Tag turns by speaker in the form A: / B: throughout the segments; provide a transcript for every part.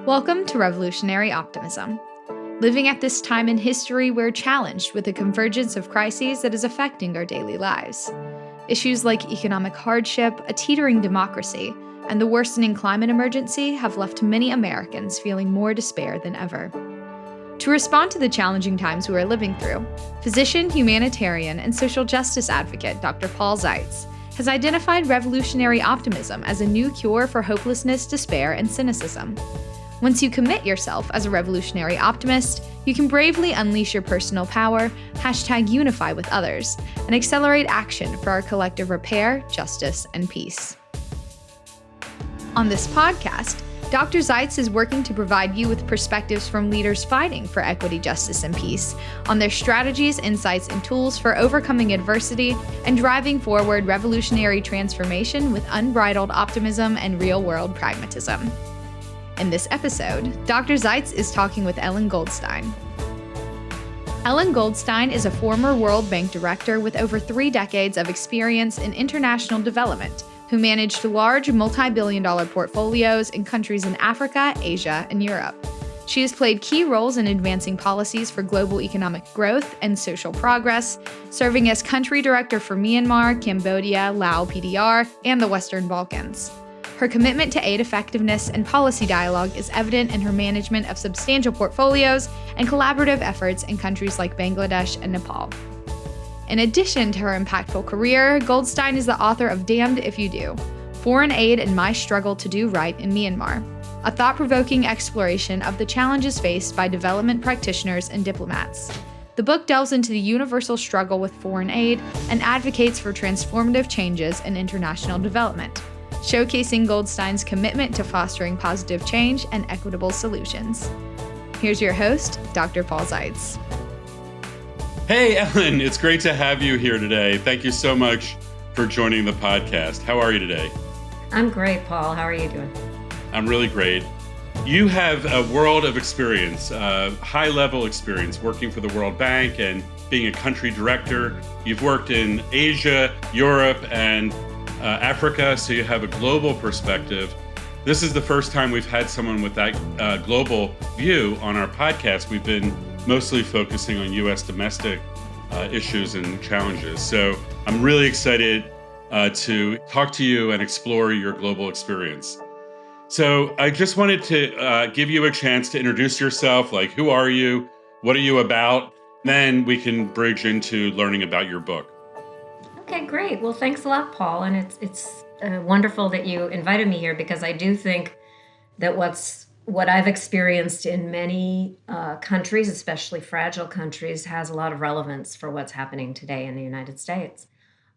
A: Welcome to Revolutionary Optimism. Living at this time in history, we're challenged with a convergence of crises that is affecting our daily lives. Issues like economic hardship, a teetering democracy, and the worsening climate emergency have left many Americans feeling more despair than ever. To respond to the challenging times we are living through, physician, humanitarian, and social justice advocate Dr. Paul Zeitz has identified revolutionary optimism as a new cure for hopelessness, despair, and cynicism. Once you commit yourself as a revolutionary optimist, you can bravely unleash your personal power, #unify with others, and accelerate action for our collective repair, justice, and peace. On this podcast, Dr. Zeitz is working to provide you with perspectives from leaders fighting for equity, justice, and peace on their strategies, insights, and tools for overcoming adversity and driving forward revolutionary transformation with unbridled optimism and real-world pragmatism. In this episode, Dr. Zeitz is talking with Ellen Goldstein. Ellen Goldstein is a former World Bank director with over 3 decades of experience in international development, who managed large multi-billion-dollar portfolios in countries in Africa, Asia, and Europe. She has played key roles in advancing policies for global economic growth and social progress, serving as country director for Myanmar, Cambodia, Laos PDR, and the Western Balkans. Her commitment to aid effectiveness and policy dialogue is evident in her management of substantial portfolios and collaborative efforts in countries like Bangladesh and Nepal. In addition to her impactful career, Goldstein is the author of Damned If You Do: Foreign Aid and My Struggle to Do Right in Myanmar, a thought-provoking exploration of the challenges faced by development practitioners and diplomats. The book delves into the universal struggle with foreign aid and advocates for transformative changes in international development, showcasing Goldstein's commitment to fostering positive change and equitable solutions. Here's your host, Dr. Paul Zeitz.
B: Hey, Ellen, it's great to have you here today. Thank you so much for joining the podcast. How are you today?
C: I'm great, Paul. How are you doing?
B: I'm really great. You have a world of experience, high-level experience working for the World Bank and being a country director. You've worked in Asia, Europe, and Africa, so you have a global perspective. This is the first time we've had someone with that global view on our podcast. We've been mostly focusing on U.S. domestic issues and challenges. So I'm really excited to talk to you and explore your global experience. So I just wanted to give you a chance to introduce yourself, like who are you, what are you about? Then we can bridge into learning about your book.
C: Okay, great. Well, thanks a lot, Paul. And it's wonderful that you invited me here, because I do think that what I've experienced in many countries, especially fragile countries, has a lot of relevance for what's happening today in the United States.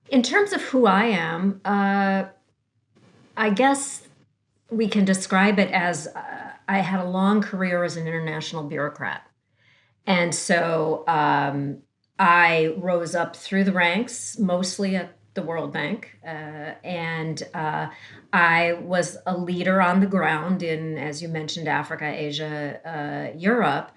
C: In terms of who I am, I guess we can describe it as I had a long career as an international bureaucrat. And so I rose up through the ranks, mostly at the World Bank, and I was a leader on the ground in, as you mentioned, Africa, Asia, Europe,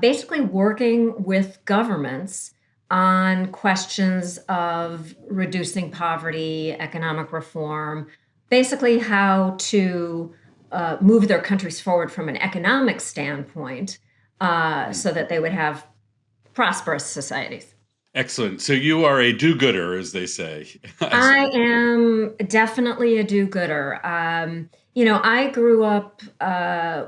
C: basically working with governments on questions of reducing poverty, economic reform, basically how to move their countries forward from an economic standpoint so that they would have prosperous societies.
B: Excellent. So you are a do-gooder, as they say.
C: I am definitely a do-gooder. I grew up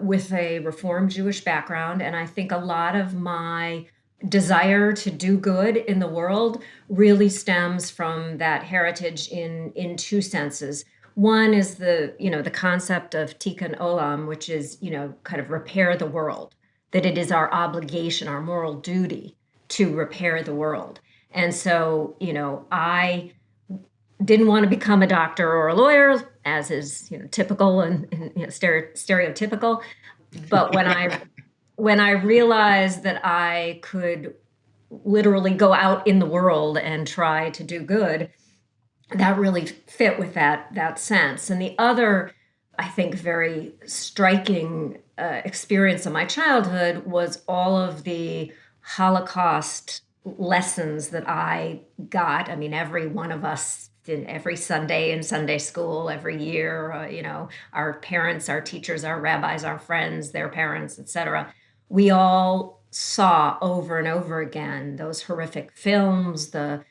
C: with a Reform Jewish background, and I think a lot of my desire to do good in the world really stems from that heritage in 2 senses. One is the concept of tikkun olam, which is, kind of repair the world, that it is our obligation, our moral duty to repair the world. And so, I didn't want to become a doctor or a lawyer, as is, typical and stereotypical. But when I realized that I could literally go out in the world and try to do good, that really fit with that sense. And the other, I think, very striking experience of my childhood was all of the Holocaust lessons that I got. I mean, every one of us every Sunday in Sunday school, every year, our parents, our teachers, our rabbis, our friends, their parents, etc. We all saw over and over again those horrific films, the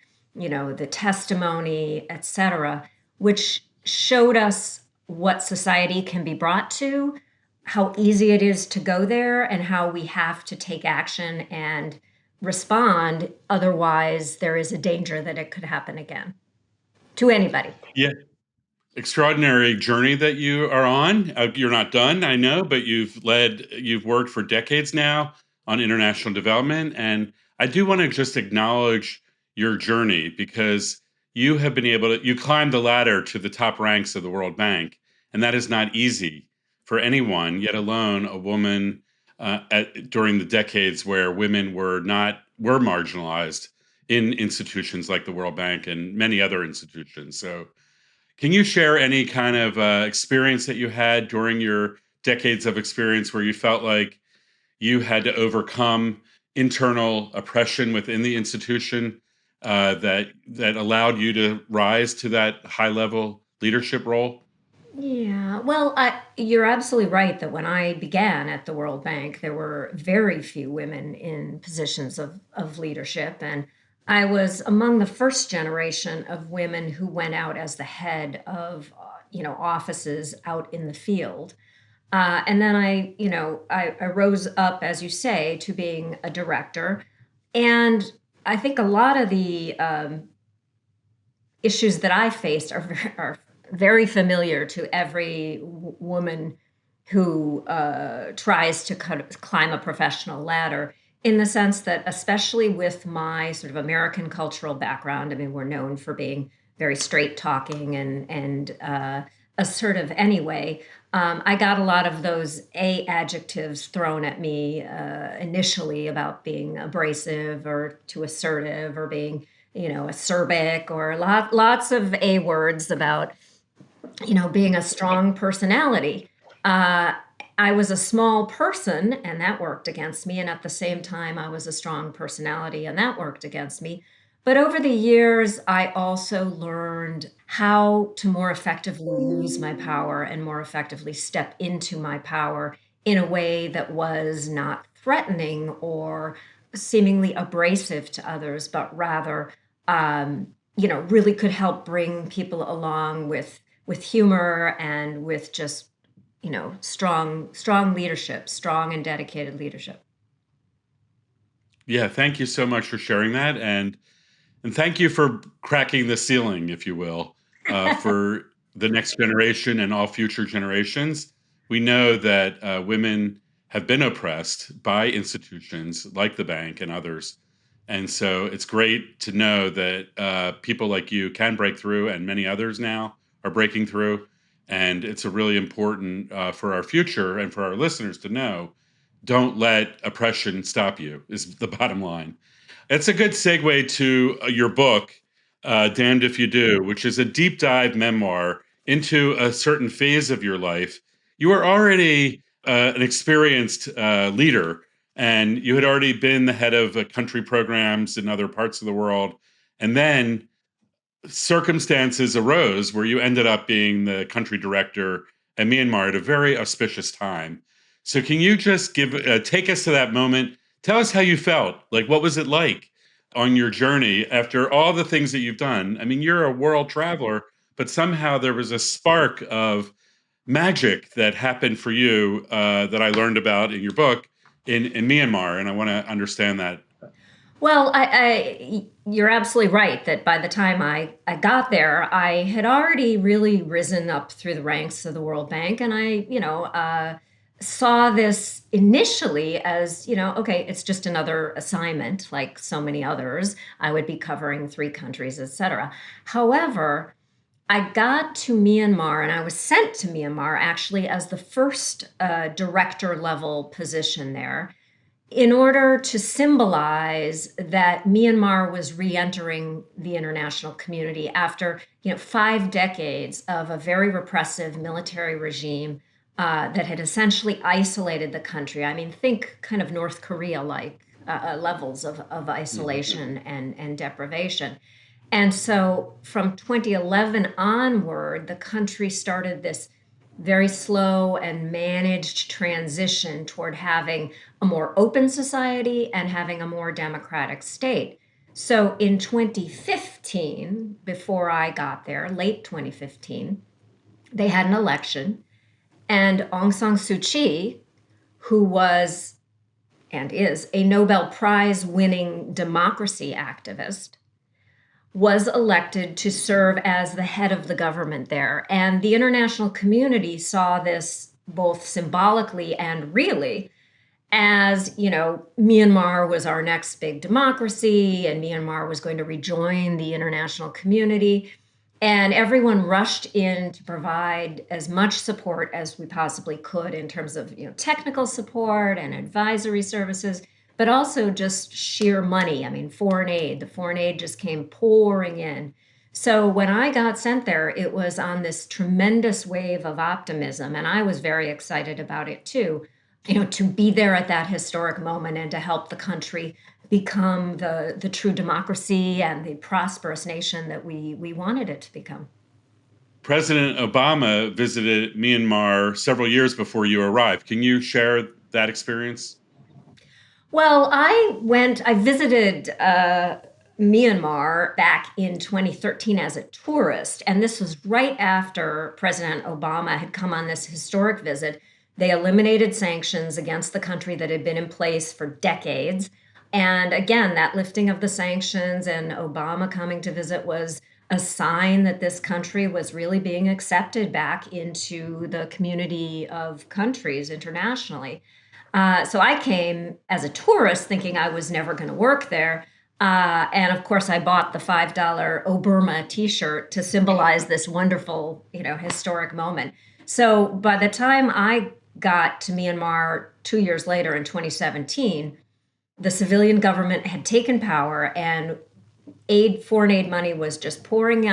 C: testimony, etc., which showed us what society can be brought to, how easy it is to go there, and how we have to take action and respond. Otherwise, there is a danger that it could happen again to anybody.
B: Yeah. Extraordinary journey that you are on. You're not done, I know, but you've worked for decades now on international development. And I do want to just acknowledge your journey because you climbed the ladder to the top ranks of the World Bank. And that is not easy for anyone, yet alone a woman during the decades where women were marginalized in institutions like the World Bank and many other institutions. So can you share any kind of experience that you had during your decades of experience where you felt like you had to overcome internal oppression within the institution that allowed you to rise to that high level leadership role?
C: Yeah, well, you're absolutely right that when I began at the World Bank, there were very few women in positions of leadership. And I was among the first generation of women who went out as the head of, offices out in the field. And then I rose up, as you say, to being a director. And I think a lot of the issues that I faced are very familiar to every woman who tries to kind of climb a professional ladder, in the sense that, especially with my sort of American cultural background, I mean, we're known for being very straight talking and assertive anyway. I got a lot of those adjectives thrown at me initially about being abrasive or too assertive or being, acerbic, or lots of words about, being a strong personality. I was a small person, and that worked against me. And at the same time, I was a strong personality, and that worked against me. But over the years, I also learned how to more effectively use my power and more effectively step into my power in a way that was not threatening or seemingly abrasive to others, but rather, really could help bring people along with humor and with just, strong leadership, strong and dedicated leadership.
B: Yeah, thank you so much for sharing that. And thank you for cracking the ceiling, if you will, for the next generation and all future generations. We know that women have been oppressed by institutions like the bank and others. And so it's great to know that people like you can break through, and many others now are breaking through. And it's a really important for our future and for our listeners to know, don't let oppression stop you, is the bottom line. It's a good segue to your book, Damned If You Do, which is a deep dive memoir into a certain phase of your life. You were already an experienced leader, and you had already been the head of country programs in other parts of the world. And then circumstances arose where you ended up being the country director in Myanmar at a very auspicious time. So can you just take us to that moment? Tell us how you felt. Like, what was it like on your journey after all the things that you've done? I mean, you're a world traveler, but somehow there was a spark of magic that happened for you that I learned about in your book in Myanmar, and I want to understand that.
C: Well, you're absolutely right that by the time I got there, I had already really risen up through the ranks of the World Bank, and I saw this initially as, okay, it's just another assignment like so many others. I would be covering 3 countries, etc. However, I got to Myanmar, and I was sent to Myanmar actually as the first director level position there, in order to symbolize that Myanmar was re-entering the international community after 5 decades of a very repressive military regime that had essentially isolated the country. I mean, think kind of North Korea-like levels of isolation and deprivation. And so from 2011 onward, the country started this very slow and managed transition toward having a more open society and having a more democratic state. So in 2015, before I got there, late 2015, they had an election, and Aung San Suu Kyi, who was and is a Nobel Prize winning democracy activist, was elected to serve as the head of the government there. And the international community saw this both symbolically and really as, Myanmar was our next big democracy and Myanmar was going to rejoin the international community. And everyone rushed in to provide as much support as we possibly could in terms of, technical support and advisory services, but also just sheer money. I mean, foreign aid. The foreign aid just came pouring in. So when I got sent there, it was on this tremendous wave of optimism, and I was very excited about it too. To be there at that historic moment and to help the country become the true democracy and the prosperous nation that we wanted it to become.
B: President Obama visited Myanmar several years before you arrived. Can you share that experience?
C: Well, I visited Myanmar back in 2013 as a tourist, and this was right after President Obama had come on this historic visit. They eliminated sanctions against the country that had been in place for decades. And again, that lifting of the sanctions and Obama coming to visit was a sign that this country was really being accepted back into the community of countries internationally. So I came as a tourist thinking I was never going to work there. And of course, I bought the $5 Oburma t-shirt to symbolize this wonderful, historic moment. So by the time I got to Myanmar 2 years later in 2017, the civilian government had taken power and foreign aid money was just pouring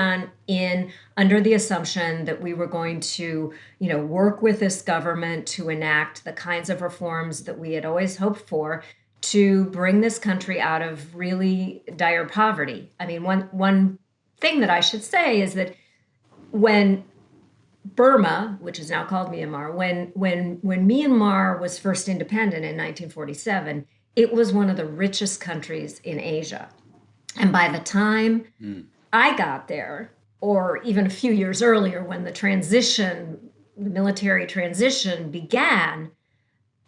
C: in under the assumption that we were going to, work with this government to enact the kinds of reforms that we had always hoped for to bring this country out of really dire poverty. I mean, one thing that I should say is that when Burma, which is now called Myanmar, when Myanmar was first independent in 1947, it was one of the richest countries in Asia. And by the time I got there, or even a few years earlier when the military transition began,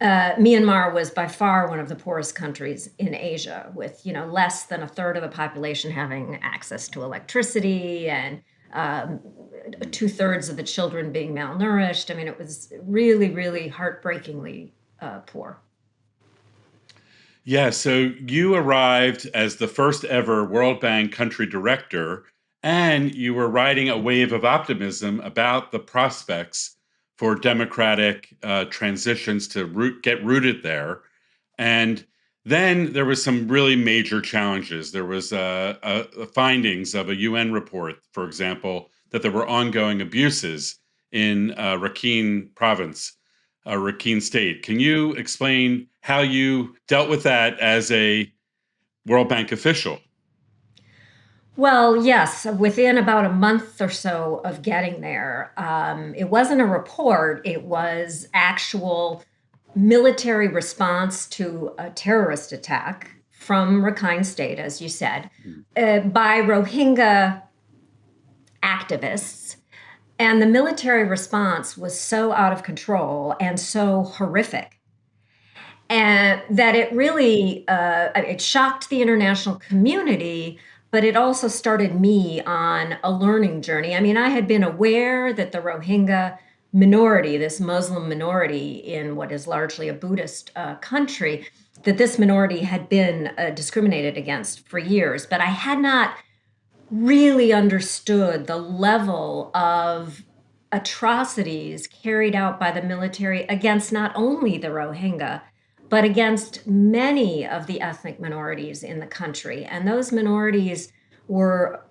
C: Myanmar was by far one of the poorest countries in Asia, with less than a third of the population having access to electricity and 2/3 of the children being malnourished. I mean, it was really, really heartbreakingly poor.
B: Yeah, so you arrived as the first ever World Bank country director, and you were riding a wave of optimism about the prospects for democratic transitions to get rooted there. And then there was some really major challenges. There was findings of a UN report, for example, that there were ongoing abuses in Rakhine province, Rakhine state. Can you explain how you dealt with that as a World Bank official?
C: Well, yes, within about a month or so of getting there, it wasn't a report, it was actual military response to a terrorist attack from Rakhine State, as you said, by Rohingya activists. And the military response was so out of control and so horrific, and that it really it shocked the international community, but it also started me on a learning journey. I mean, I had been aware that the Rohingya minority, this Muslim minority in what is largely a Buddhist country, that this minority had been discriminated against for years, but I had not really understood the level of atrocities carried out by the military against not only the Rohingya, but against many of the ethnic minorities in the country. And those minorities are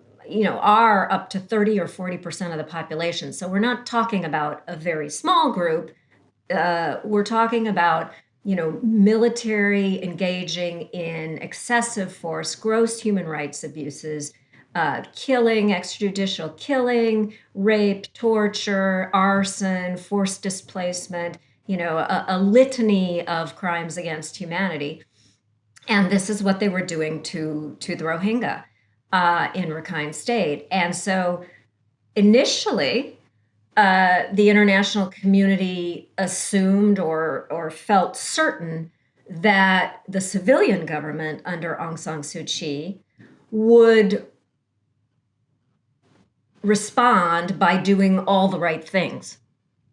C: up to 30 or 40% of the population. So we're not talking about a very small group. We're talking about, military engaging in excessive force, gross human rights abuses, killing, extrajudicial killing, rape, torture, arson, forced displacement, a litany of crimes against humanity. And this is what they were doing to the Rohingya in Rakhine State. And so initially, the international community assumed or felt certain that the civilian government under Aung San Suu Kyi would respond by doing all the right things,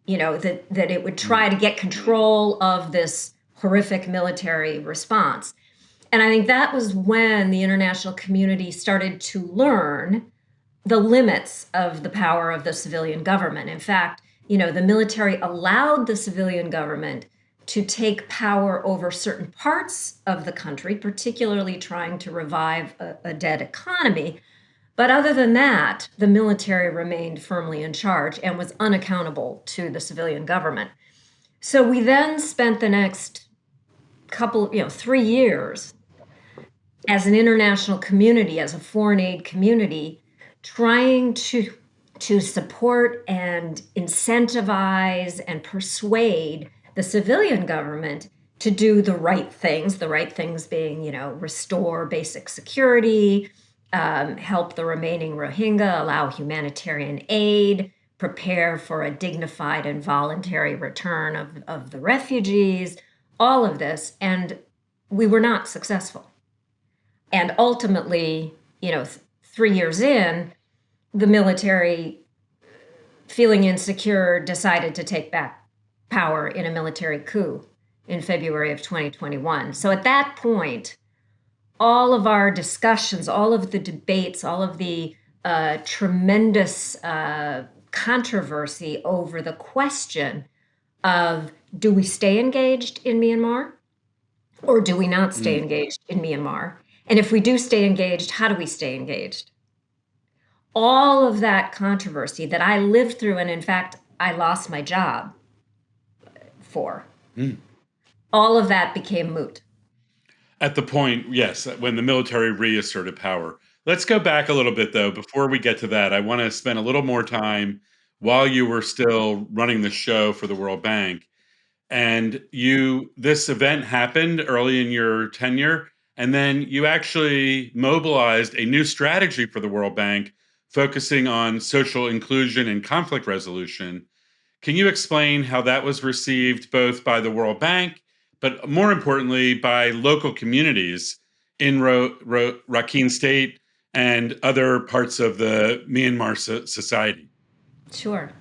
C: that it would try to get control of this horrific military response. And I think that was when the international community started to learn the limits of the power of the civilian government. In fact, the military allowed the civilian government to take power over certain parts of the country, particularly trying to revive a dead economy. But other than that, the military remained firmly in charge and was unaccountable to the civilian government. So we then spent the next 3 years as an international community, as a foreign aid community, trying to support and incentivize and persuade the civilian government to do the right things being, restore basic security, help the remaining Rohingya, allow humanitarian aid, prepare for a dignified and voluntary return of the refugees, all of this. And we were not successful. And ultimately, 3 years in, the military, feeling insecure, decided to take back power in a military coup in February of 2021. So at that point, all of our discussions, all of the debates, all of the tremendous controversy over the question of, do we stay engaged in Myanmar or do we not stay engaged in Myanmar? And if we do stay engaged, how do we stay engaged? All of that controversy that I lived through, and in fact, I lost my job for, all of that became moot.
B: At the point, yes, when the military reasserted power. Let's go back a little bit, though. Before we get to that, I want to spend a little more time while you were still running the show for the World Bank. And this event happened early in your tenure, and then you actually mobilized a new strategy for the World Bank focusing on social inclusion and conflict resolution. Can you explain how that was received both by the World Bank, but more importantly, by local communities in Rakhine State and other parts of the Myanmar society?
C: Sure.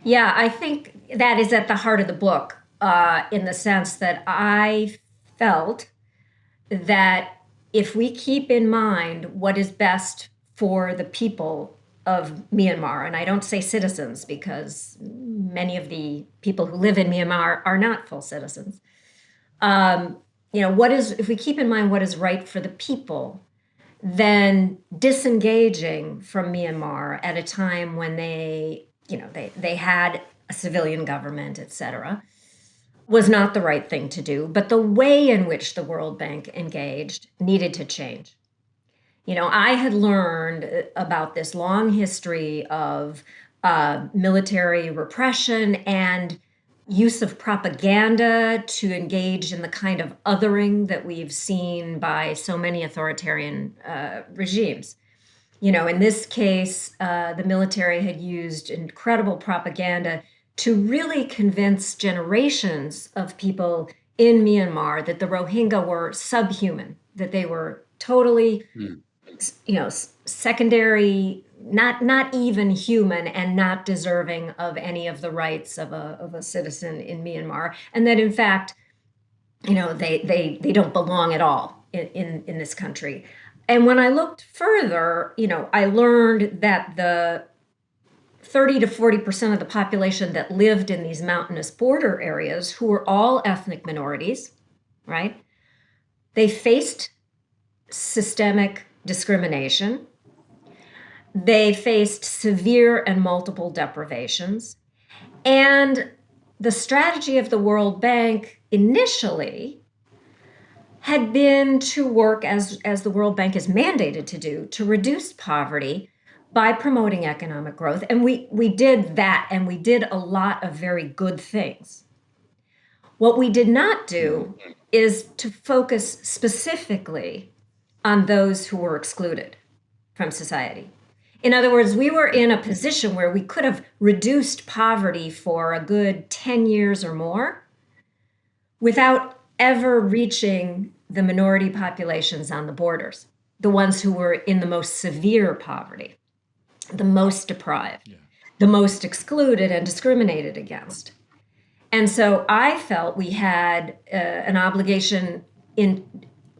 C: Yeah, I think that is at the heart of the book, in the sense that I felt that if we keep in mind what is best for the people of Myanmar, and I don't say citizens because many of the people who live in Myanmar are not full citizens. If we keep in mind what is right for the people, then disengaging from Myanmar at a time when they had a civilian government, et cetera, was not the right thing to do. But the way in which the World Bank engaged needed to change. I had learned about this long history of military repression and use of propaganda to engage in the kind of othering that we've seen by so many authoritarian regimes. In this case, the military had used incredible propaganda to really convince generations of people in Myanmar that the Rohingya were subhuman, that they were totally, secondary, not even human, and not deserving of any of the rights of a citizen in Myanmar, and that in fact, they don't belong at all in this country. And when I looked further, I learned that the 30 to 40% of the population that lived in these mountainous border areas, who were all ethnic minorities, right? They faced systemic discrimination. They faced severe and multiple deprivations. And the strategy of the World Bank initially had been to work as the World Bank is mandated to do, to reduce poverty by promoting economic growth. And we did that, and we did a lot of very good things. What we did not do is to focus specifically on those who were excluded from society. In other words, we were in a position where we could have reduced poverty for a good 10 years or more without ever reaching the minority populations on the borders, the ones who were in the most severe poverty, the most deprived, the most excluded and discriminated against. And so I felt we had an obligation in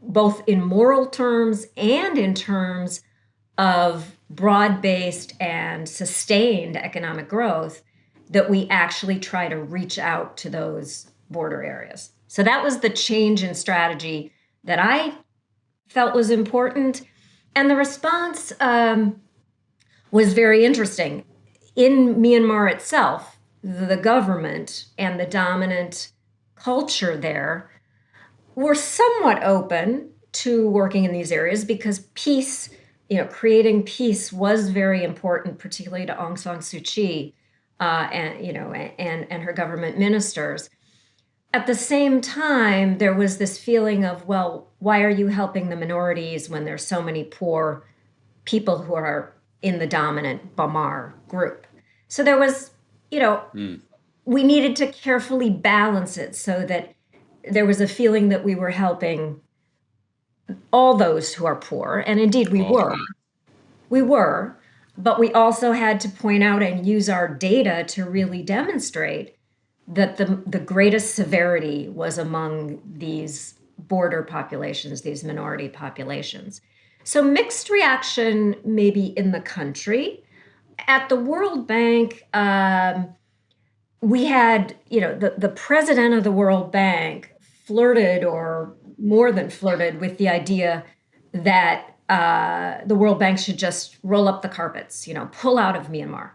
C: both in moral terms and in terms of broad-based and sustained economic growth that we actually try to reach out to those border areas. So that was the change in strategy that I felt was important. And the response was very interesting. In Myanmar itself, the government and the dominant culture there were somewhat open to working in these areas because peace, creating peace was very important, particularly to Aung San Suu Kyi and her government ministers. At the same time, there was this feeling of, well, why are you helping the minorities when there's so many poor people who are in the dominant Bamar group? So there was, we needed to carefully balance it so that there was a feeling that we were helping all those who are poor. And indeed, we were. We were. But we also had to point out and use our data to really demonstrate that the greatest severity was among these border populations, these minority populations. So mixed reaction maybe in the country. At the World Bank, we had, the president of the World Bank flirted, or more than flirted, with the idea that the World Bank should just roll up the carpets, pull out of Myanmar.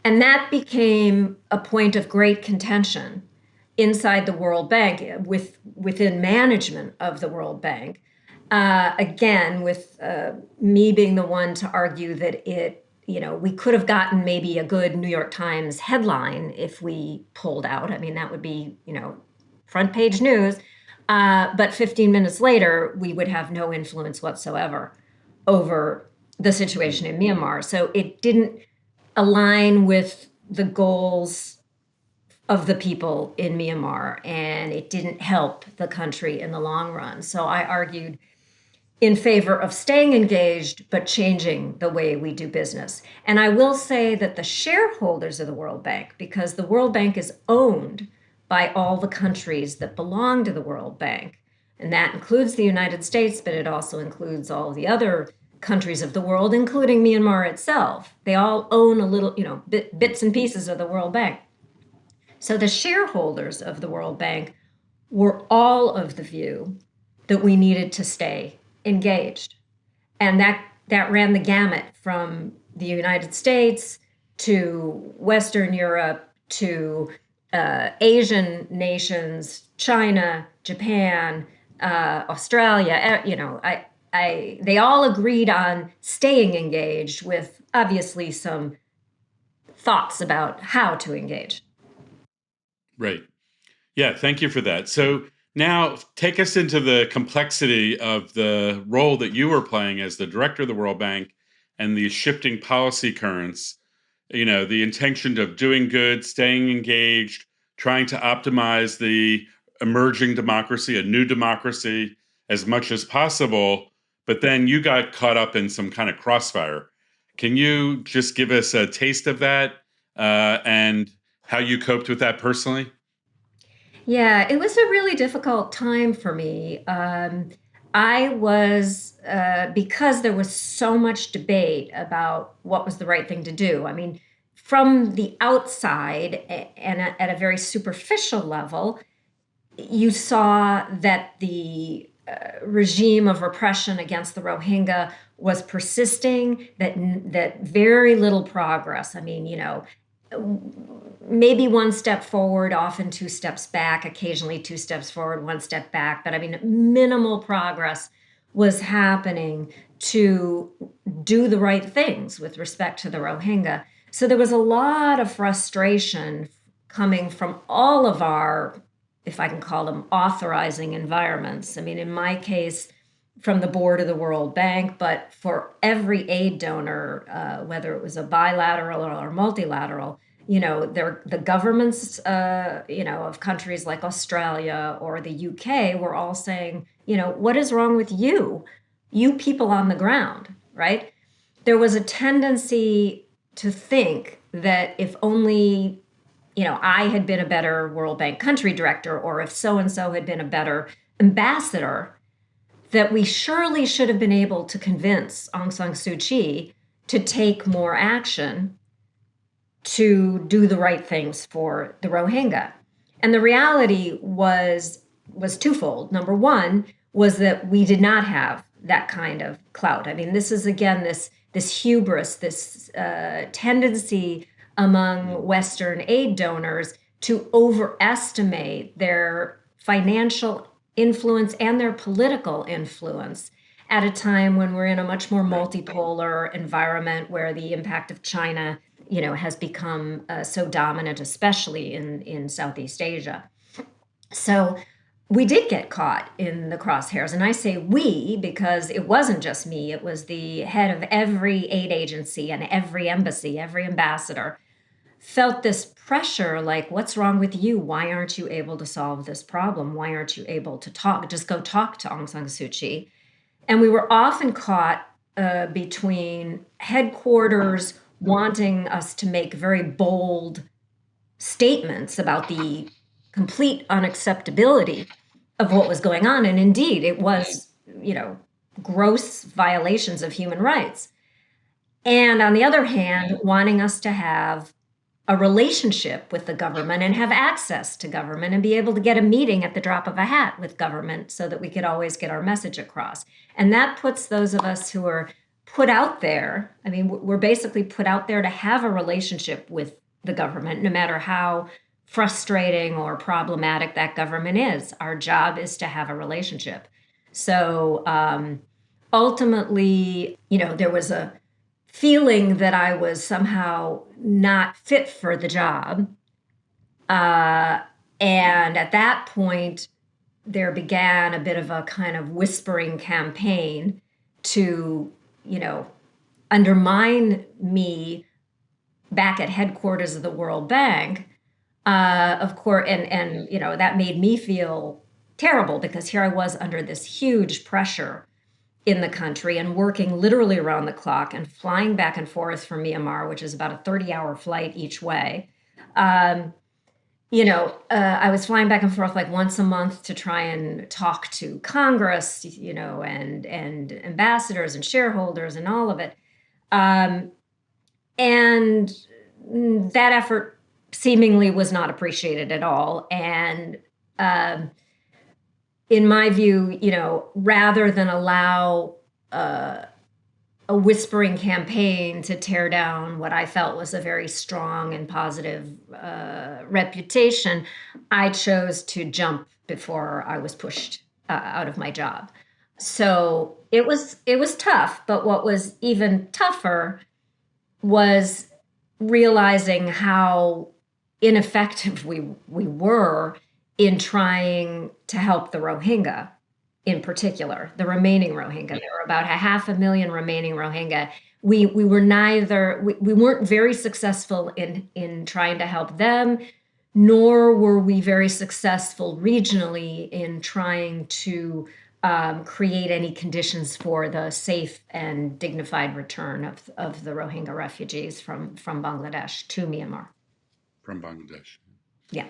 C: And that became a point of great contention inside the World Bank, within management of the World Bank. Again, with me being the one to argue that we could have gotten maybe a good New York Times headline if we pulled out. I mean, that would be, front page news. But 15 minutes later, we would have no influence whatsoever over the situation in Myanmar. So it didn't align with the goals of the people in Myanmar, and it didn't help the country in the long run. So I argued in favor of staying engaged, but changing the way we do business. And I will say that the shareholders of the World Bank, because the World Bank is owned by all the countries that belong to the World Bank, and that includes the United States, but it also includes all the other countries of the world, including Myanmar itself. They all own a little, bits and pieces of the World Bank. So the shareholders of the World Bank were all of the view that we needed to stay engaged. And that ran the gamut from the United States to Western Europe to Asian nations, China, Japan, Australia. They all agreed on staying engaged, with obviously some thoughts about how to engage.
B: Right. Yeah, thank you for that. So now take us into the complexity of the role that you were playing as the director of the World Bank and the shifting policy currents, the intention of doing good, staying engaged, trying to optimize the emerging democracy, a new democracy, as much as possible. But then you got caught up in some kind of crossfire. Can you just give us a taste of that and how you coped with that personally?
C: Yeah, it was a really difficult time for me. I was, because there was so much debate about what was the right thing to do. I mean, from the outside and at a very superficial level, you saw that the regime of repression against the Rohingya was persisting, that very little progress. I mean, maybe one step forward, often two steps back, occasionally two steps forward, one step back. But I mean, minimal progress was happening to do the right things with respect to the Rohingya. So there was a lot of frustration coming from all of our, if I can call them, authorizing environments. I mean, in my case, from the board of the World Bank, but for every aid donor, whether it was a bilateral or multilateral, the governments, of countries like Australia or the UK were all saying, what is wrong with you people on the ground, right? There was a tendency to think that if only, I had been a better World Bank country director, or if so-and-so had been a better ambassador, that we surely should have been able to convince Aung San Suu Kyi to take more action to do the right things for the Rohingya. And the reality was twofold. Number one was that we did not have that kind of clout. I mean, this is, again, this hubris, this tendency among Western aid donors to overestimate their financial influence and their political influence at a time when we're in a much more multipolar environment where the impact of China, has become so dominant, especially in Southeast Asia. So we did get caught in the crosshairs. And I say we because it wasn't just me. It was the head of every aid agency and every embassy, every ambassador felt this pressure, like, what's wrong with you? Why aren't you able to solve this problem? Why aren't you able to just go talk to Aung San Suu Kyi? And we were often caught between headquarters wanting us to make very bold statements about the complete unacceptability of what was going on. And indeed, it was, gross violations of human rights. And on the other hand, wanting us to have a relationship with the government and have access to government and be able to get a meeting at the drop of a hat with government so that we could always get our message across. And that puts those of us who are put out there, I mean, we're basically put out there to have a relationship with the government, no matter how frustrating or problematic that government is. Our job is to have a relationship. So ultimately, there was a feeling that I was somehow not fit for the job. And at that point, there began a bit of a kind of whispering campaign to, undermine me back at headquarters of the World Bank. Of course, and that made me feel terrible because here I was under this huge pressure in the country and working literally around the clock and flying back and forth from Myanmar, which is about a 30-hour flight each way. I was flying back and forth like once a month to try and talk to Congress, and ambassadors and shareholders and all of it. And that effort seemingly was not appreciated at all. And in my view, rather than allow a whispering campaign to tear down what I felt was a very strong and positive reputation, I chose to jump before I was pushed out of my job. So it was tough, but what was even tougher was realizing how ineffective we were in trying to help the Rohingya in particular, the remaining Rohingya. There were about 500,000 remaining Rohingya. We weren't very successful in trying to help them, nor were we very successful regionally in trying to create any conditions for the safe and dignified return of the Rohingya refugees from Bangladesh to Myanmar.
B: From Bangladesh.
C: Yeah.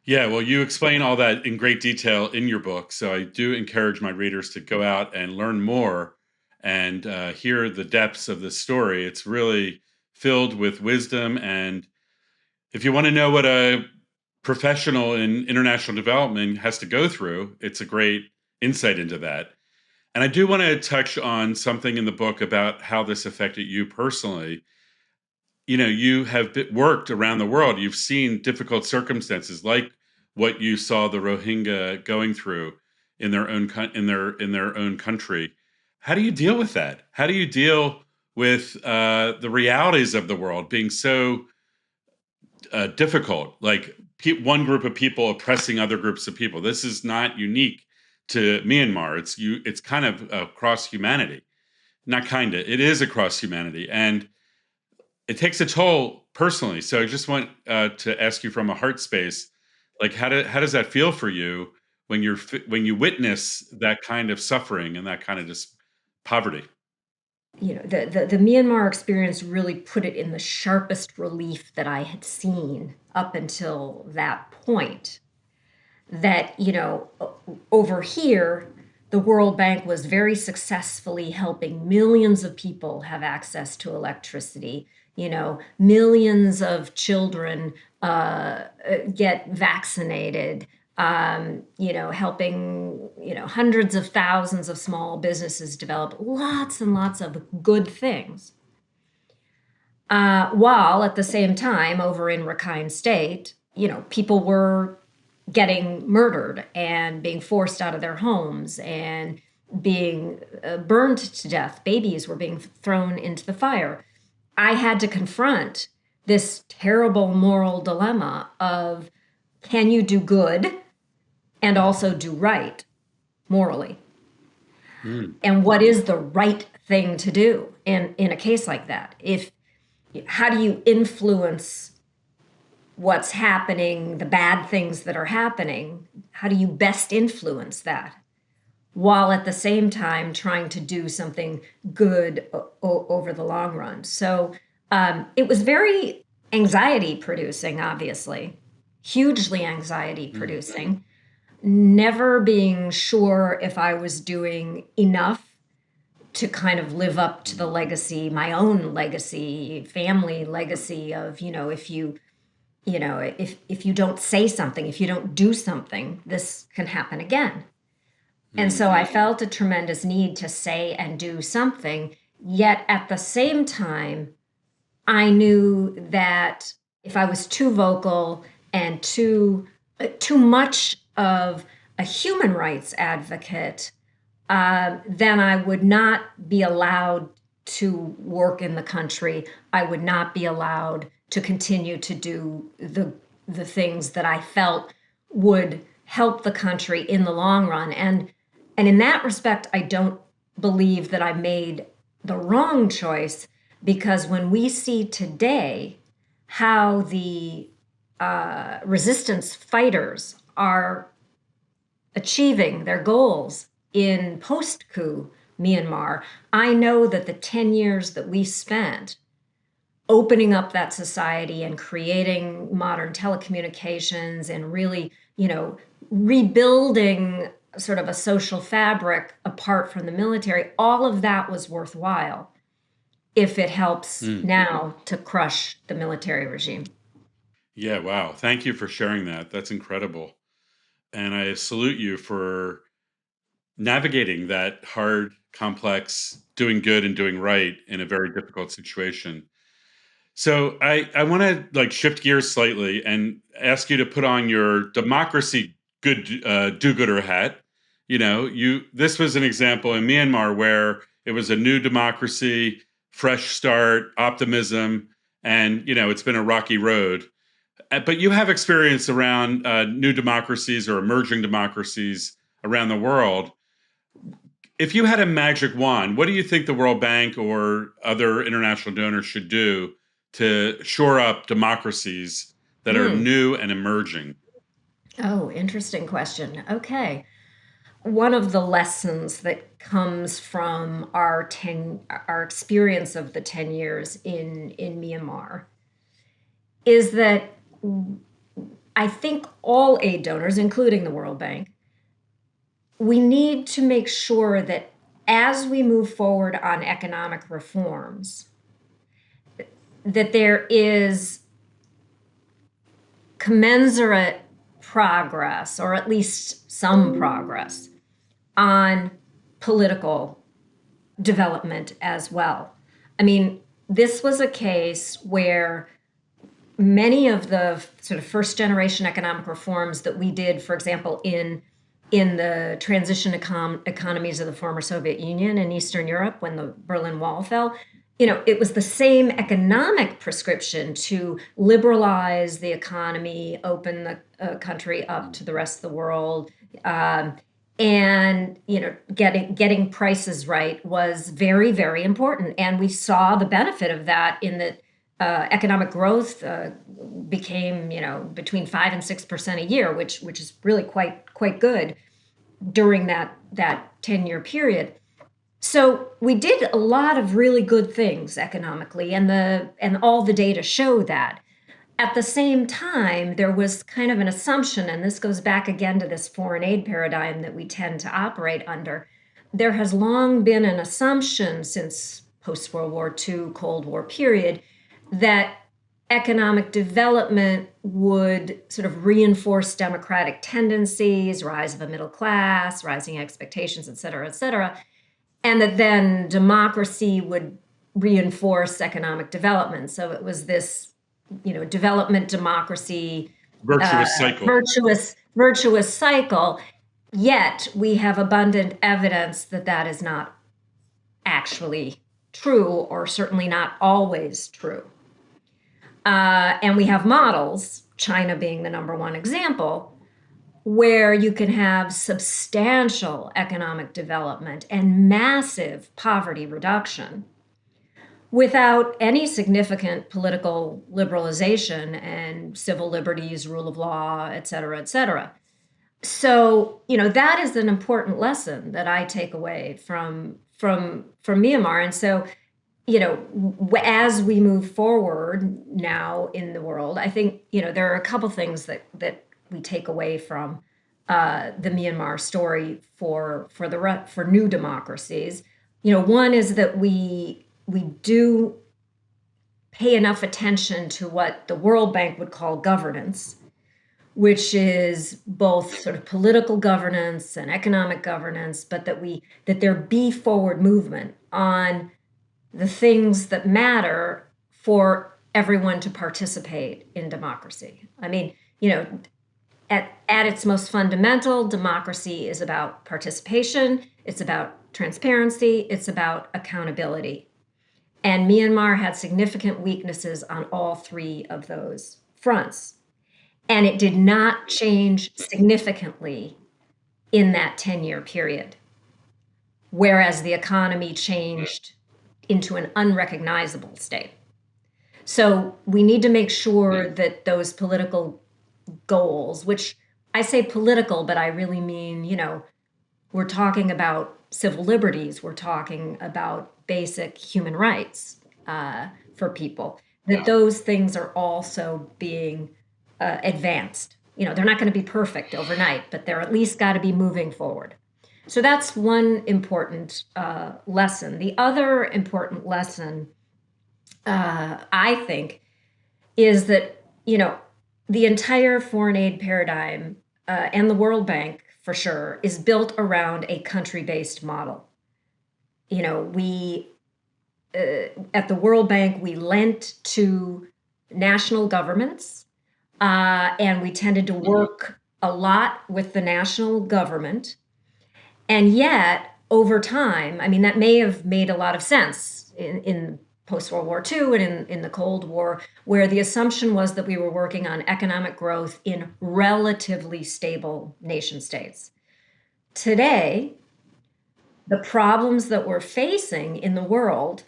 B: Yeah, well, you explain all that in great detail in your book. So I do encourage my readers to go out and learn more and hear the depths of the story. It's really filled with wisdom. And if you want to know what a professional in international development has to go through, it's a great insight into that. And I do want to touch on something in the book about how this affected you personally. you have worked around the world. You've seen difficult circumstances like what you saw the Rohingya going through in their own in their own country. How do you deal with that? How do you deal with the realities of the world being so difficult? Like one group of people oppressing other groups of people. This is not unique to Myanmar. It's kind of across humanity. Not kind of. It is across humanity, and it takes a toll personally. So I just want to ask you from a heart space, like how does that feel for you when when you witness that kind of suffering and that kind of just poverty?
C: The Myanmar experience really put it in the sharpest relief that I had seen up until that point. That, over here, the World Bank was very successfully helping millions of people have access to electricity. Millions of children get vaccinated. Helping, hundreds of thousands of small businesses develop lots and lots of good things. While at the same time, over in Rakhine State, people were getting murdered and being forced out of their homes and being burned to death. Babies were being thrown into the fire. I had to confront this terrible moral dilemma of, can you do good and also do right morally? And what is the right thing to do in a case like that? How do you influence what's happening, the bad things that are happening? How do you best influence that while at the same time trying to do something good over the long run? So it was very anxiety producing, obviously, hugely anxiety producing. Never being sure if I was doing enough to kind of live up to the legacy, my own legacy, family legacy of, if you don't say something, if you don't do something, this can happen again. And so I felt a tremendous need to say and do something. Yet at the same time, I knew that if I was too vocal and too much of a human rights advocate, then I would not be allowed to work in the country. I would not be allowed to continue to do the things that I felt would help the country in the long run. And in that respect, I don't believe that I made the wrong choice, because when we see today how the resistance fighters are achieving their goals in post-coup Myanmar, I know that the 10 years that we spent opening up that society and creating modern telecommunications and really, rebuilding sort of a social fabric apart from the military, all of that was worthwhile if it helps now to crush the military regime.
B: Yeah, wow. Thank you for sharing that. That's incredible. And I salute you for navigating that hard, complex, doing good and doing right in a very difficult situation. So I want to shift gears slightly and ask you to put on your democracy good do-gooder hat. This was an example in Myanmar where it was a new democracy, fresh start, optimism, and it's been a rocky road. But you have experience around new democracies or emerging democracies around the world. If you had a magic wand, what do you think the World Bank or other international donors should do to shore up democracies that are new and emerging?
C: Oh, interesting question. Okay. One of the lessons that comes from our experience of the 10 years in Myanmar is that I think all aid donors, including the World Bank, we need to make sure that as we move forward on economic reforms, that there is commensurate progress, or at least some progress, on political development as well. I mean, this was a case where many of the sort of first generation economic reforms that we did, for example, in the transition economies of the former Soviet Union and Eastern Europe when the Berlin Wall fell, it was the same economic prescription to liberalize the economy, open the country up to the rest of the world, and getting prices right was very, very important. And we saw the benefit of that in that economic growth became between 5% and 6% a year, which is really quite good during that 10-year period. So we did a lot of really good things economically, and all the data show that. At the same time, there was kind of an assumption, and this goes back again to this foreign aid paradigm that we tend to operate under. There has long been an assumption since post-World War II, Cold War period, that economic development would sort of reinforce democratic tendencies, rise of a middle class, rising expectations, et cetera, and that then democracy would reinforce economic development. So it was this development democracy
B: virtuous cycle.
C: Virtuous cycle. Yet we have abundant evidence that is not actually true, or certainly not always true. And we have models, China being the number one example, where you can have substantial economic development and massive poverty reduction without any significant political liberalization and civil liberties, rule of law, et cetera, et cetera. So, that is an important lesson that I take away from Myanmar. And so, as we move forward now in the world, I think, there are a couple things that we take away from the Myanmar story for new democracies. One is that we do pay enough attention to what the World Bank would call governance, which is both sort of political governance and economic governance, but that there be forward movement on the things that matter for everyone to participate in democracy. I mean, at its most fundamental, democracy is about participation, it's about transparency, it's about accountability. And Myanmar had significant weaknesses on all three of those fronts. And it did not change significantly in that 10-year period, whereas the economy changed into an unrecognizable state. So we need to make sure that those political goals, which I say political, but I really mean, we're talking about civil liberties, we're talking about basic human rights for people, that those things are also being advanced. They're not going to be perfect overnight, but they're at least got to be moving forward. So that's one important lesson. The other important lesson, I think, is that, the entire foreign aid paradigm and the World Bank, for sure, is built around a country-based model. We, at the World Bank, we lent to national governments, and we tended to work a lot with the national government. And yet, over time, that may have made a lot of sense in post-World War II and in the Cold War, where the assumption was that we were working on economic growth in relatively stable nation states. Today, the problems that we're facing in the world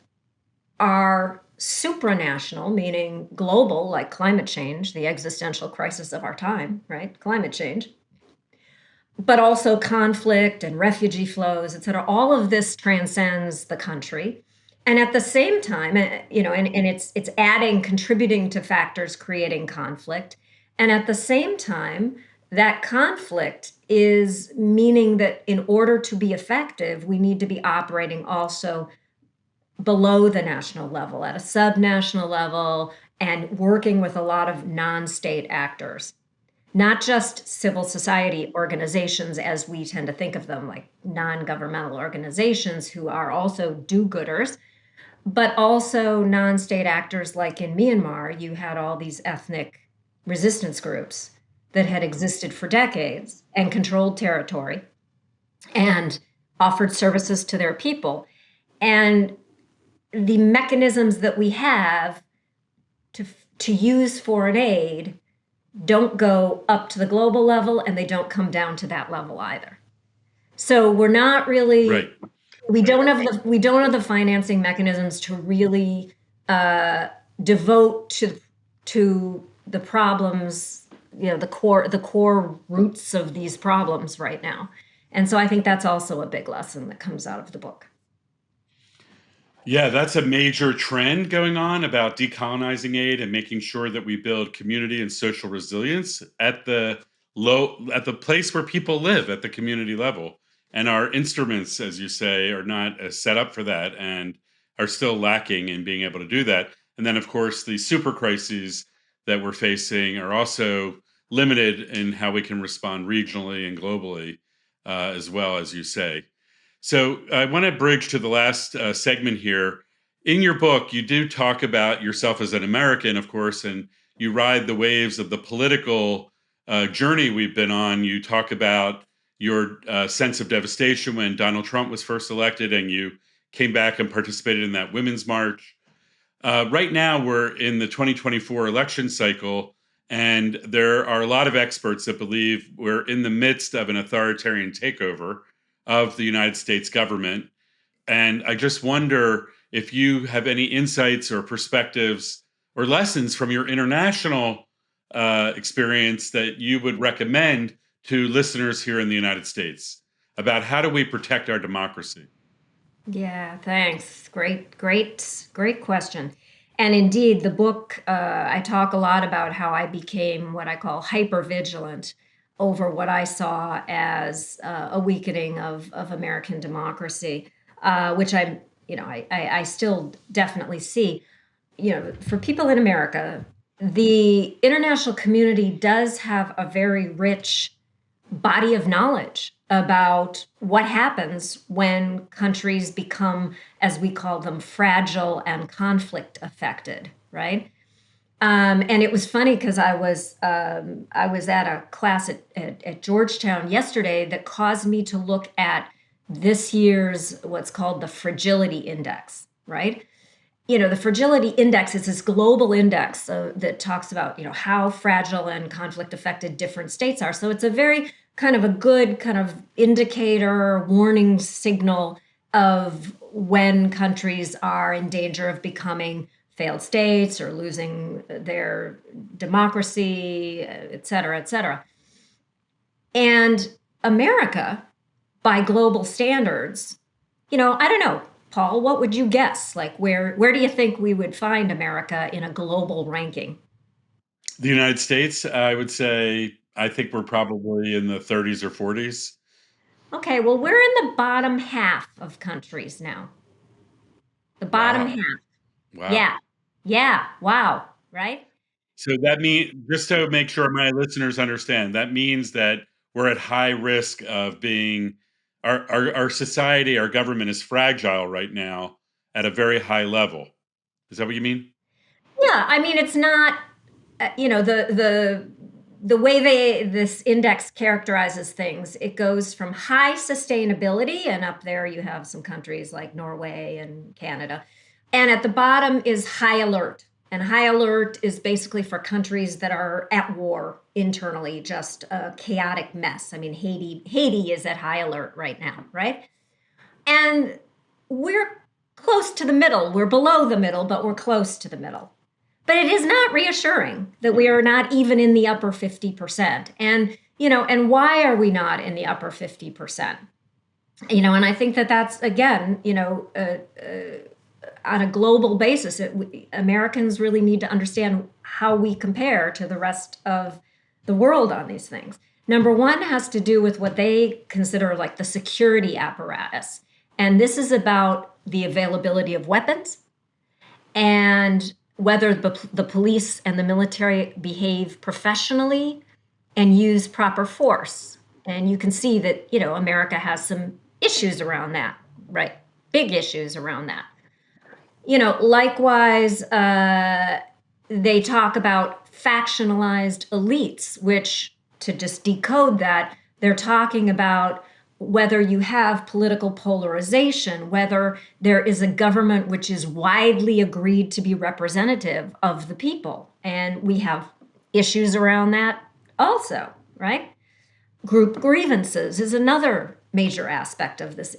C: are supranational, meaning global, like climate change, the existential crisis of our time, right? Climate change. But also conflict and refugee flows, et cetera. All of this transcends the country. And at the same time, and it's contributing to factors creating conflict. And at the same time, that conflict is meaning that in order to be effective, we need to be operating also below the national level, at a subnational level, and working with a lot of non-state actors. Not just civil society organizations as we tend to think of them, like non-governmental organizations who are also do-gooders, but also non-state actors like in Myanmar, you had all these ethnic resistance groups that had existed for decades and controlled territory and offered services to their people. And the mechanisms that we have to use foreign aid don't go up to the global level, and they don't come down to that level either. So we're not really
B: Right.
C: we don't have the financing mechanisms to really devote to the problems, the core roots of these problems right now. And so I think that's also a big lesson that comes out of the book.
B: Yeah, that's a major trend going on about decolonizing aid and making sure that we build community and social resilience at the place where people live, at the community level. And our instruments, as you say, are not set up for that and are still lacking in being able to do that. And then, of course, the super crises that we're facing are also limited in how we can respond regionally and globally, as well, as you say. So I want to bridge to the last segment here. In your book, you do talk about yourself as an American, of course, and you ride the waves of the political journey we've been on. You talk about your sense of devastation when Donald Trump was first elected, and you came back and participated in that Women's March. Right now, we're in the 2024 election cycle, and there are a lot of experts that believe we're in the midst of an authoritarian takeover of the United States government. And I just wonder if you have any insights or perspectives or lessons from your international experience that you would recommend to listeners here in the United States about how do we protect our democracy?
C: Yeah, thanks. Great question. And indeed, the book, I talk a lot about how I became what I call hypervigilant over what I saw as a weakening of American democracy, which I still definitely see. For people in America, the international community does have a very rich body of knowledge about what happens when countries become, as we call them, fragile and conflict affected, right? And it was funny because I was at a class at Georgetown yesterday that caused me to look at this year's what's called the Fragility Index, right? The Fragility Index is this global index that talks about, how fragile and conflict affected different states are. So it's a very kind of a good kind of indicator, warning signal of when countries are in danger of becoming failed states or losing their democracy, et cetera, et cetera. And America, by global standards, I don't know, Paul, what would you guess? Like, where do you think we would find America in a global ranking?
B: The United States, I would say, I think we're probably in the 30s or 40s.
C: Okay, well, we're in the bottom half of countries now. The bottom half.
B: Wow.
C: Yeah. Wow. Right?
B: So that means, just to make sure my listeners understand, that means that we're at high risk of being, our society, our government is fragile right now at a very high level. Is that what you mean?
C: Yeah, I mean, it's not, the way this index characterizes things, it goes from high sustainability, and up there you have some countries like Norway and Canada. And at the bottom is high alert. And high alert is basically for countries that are at war internally, just a chaotic mess. I mean, Haiti is at high alert right now, right? And we're close to the middle. We're below the middle, but we're close to the middle. But it is not reassuring that we are not even in the upper 50%. And, and why are we not in the upper 50%? And I think that's, again, on a global basis, Americans really need to understand how we compare to the rest of the world on these things. Number one has to do with what they consider like the security apparatus. And this is about the availability of weapons and whether the police and the military behave professionally and use proper force. And you can see that, America has some issues around that, right? Big issues around that. Likewise, they talk about factionalized elites, which, to just decode that, they're talking about whether you have political polarization, whether there is a government which is widely agreed to be representative of the people. And we have issues around that also, right? Group grievances is another major aspect of this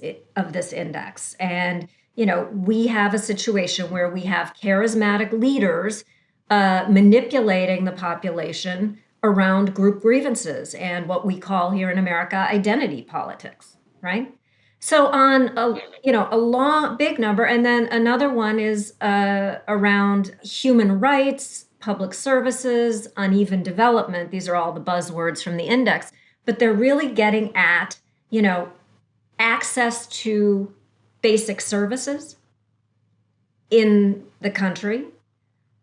C: index. And, we have a situation where we have charismatic leaders manipulating the population around group grievances and what we call here in America identity politics, right? So on a long, big number, and then another one is around human rights, public services, uneven development. These are all the buzzwords from the index, but they're really getting at, access to basic services in the country.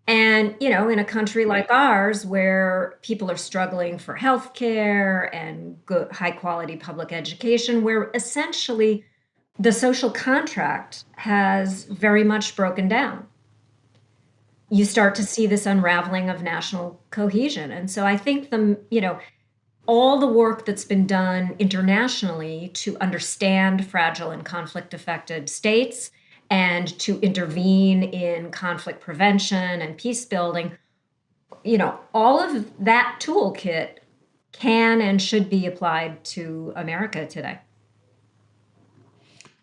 C: And, in a country like ours, where people are struggling for health care and good, high quality public education, where essentially the social contract has very much broken down, you start to see this unraveling of national cohesion. And so I think all the work that's been done internationally to understand fragile and conflict affected states and to intervene in conflict prevention and peace building, all of that toolkit can and should be applied to America today.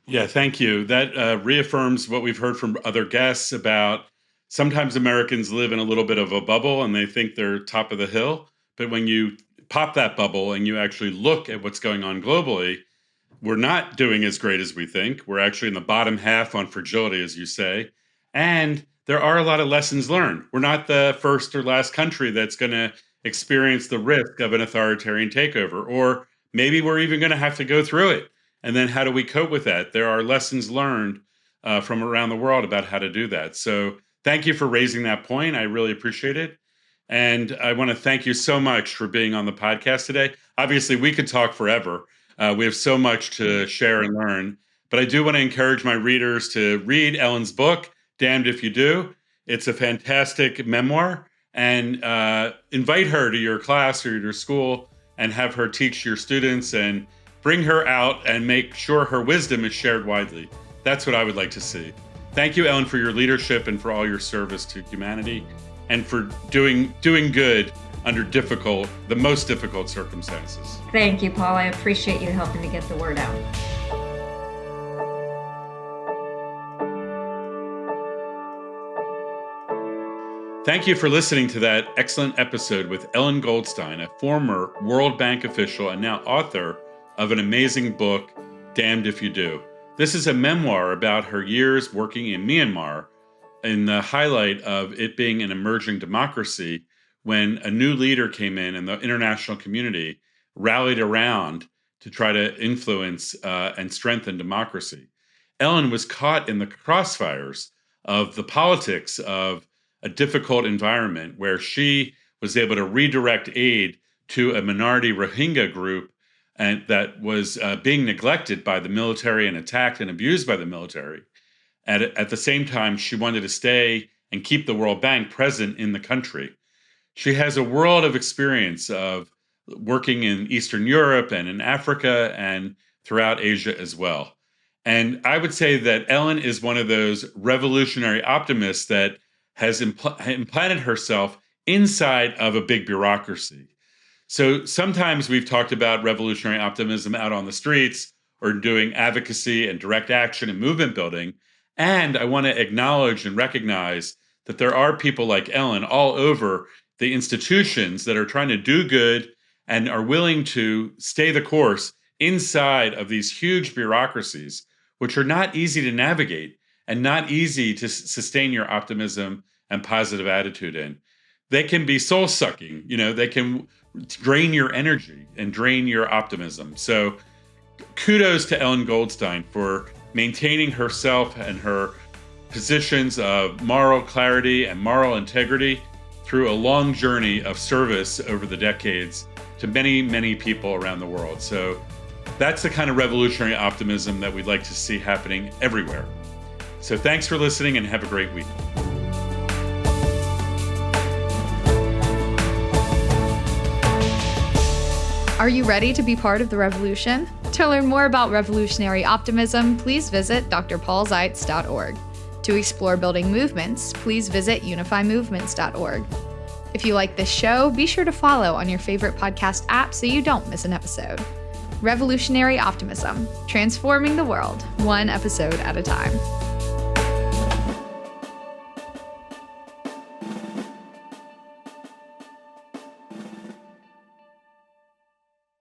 B: Yeah, thank you. That reaffirms what we've heard from other guests about sometimes Americans live in a little bit of a bubble and they think they're top of the hill. But when you pop that bubble and you actually look at what's going on globally, we're not doing as great as we think. We're actually in the bottom half on fragility, as you say. And there are a lot of lessons learned. We're not the first or last country that's going to experience the risk of an authoritarian takeover, or maybe we're even going to have to go through it. And then how do we cope with that? There are lessons learned from around the world about how to do that. So thank you for raising that point. I really appreciate it. And I want to thank you so much for being on the podcast today. Obviously, we could talk forever. We have so much to share and learn. But I do want to encourage my readers to read Ellen's book, Damned If You Do. It's a fantastic memoir. And invite her to your class or your school and have her teach your students and bring her out and make sure her wisdom is shared widely. That's what I would like to see. Thank you, Ellen, for your leadership and for all your service to humanity and for doing good under the most difficult circumstances.
C: Thank you, Paul. I appreciate you helping to get the word out.
B: Thank you for listening to that excellent episode with Ellen Goldstein, a former World Bank official and now author of an amazing book, Damned If You Do. This is a memoir about her years working in Myanmar in the highlight of it being an emerging democracy when a new leader came in and the international community rallied around to try to influence and strengthen democracy. Ellen was caught in the crossfires of the politics of a difficult environment where she was able to redirect aid to a minority Rohingya group and that was being neglected by the military and attacked and abused by the military. At the same time, she wanted to stay and keep the World Bank present in the country. She has a world of experience of working in Eastern Europe and in Africa and throughout Asia as well. And I would say that Ellen is one of those revolutionary optimists that has implanted herself inside of a big bureaucracy. So sometimes we've talked about revolutionary optimism out on the streets or doing advocacy and direct action and movement building. And I want to acknowledge and recognize that there are people like Ellen all over the institutions that are trying to do good and are willing to stay the course inside of these huge bureaucracies, which are not easy to navigate and not easy to sustain your optimism and positive attitude in. They can be soul-sucking, they can drain your energy and drain your optimism. So kudos to Ellen Goldstein for maintaining herself and her positions of moral clarity and moral integrity through a long journey of service over the decades to many, many people around the world. So that's the kind of revolutionary optimism that we'd like to see happening everywhere. So thanks for listening and have a great week.
A: Are you ready to be part of the revolution? To learn more about revolutionary optimism, please visit drpaulzeitz.org. To explore building movements, please visit unifymovements.org. If you like this show, be sure to follow on your favorite podcast app so you don't miss an episode. Revolutionary Optimism, transforming the world, one episode at a time.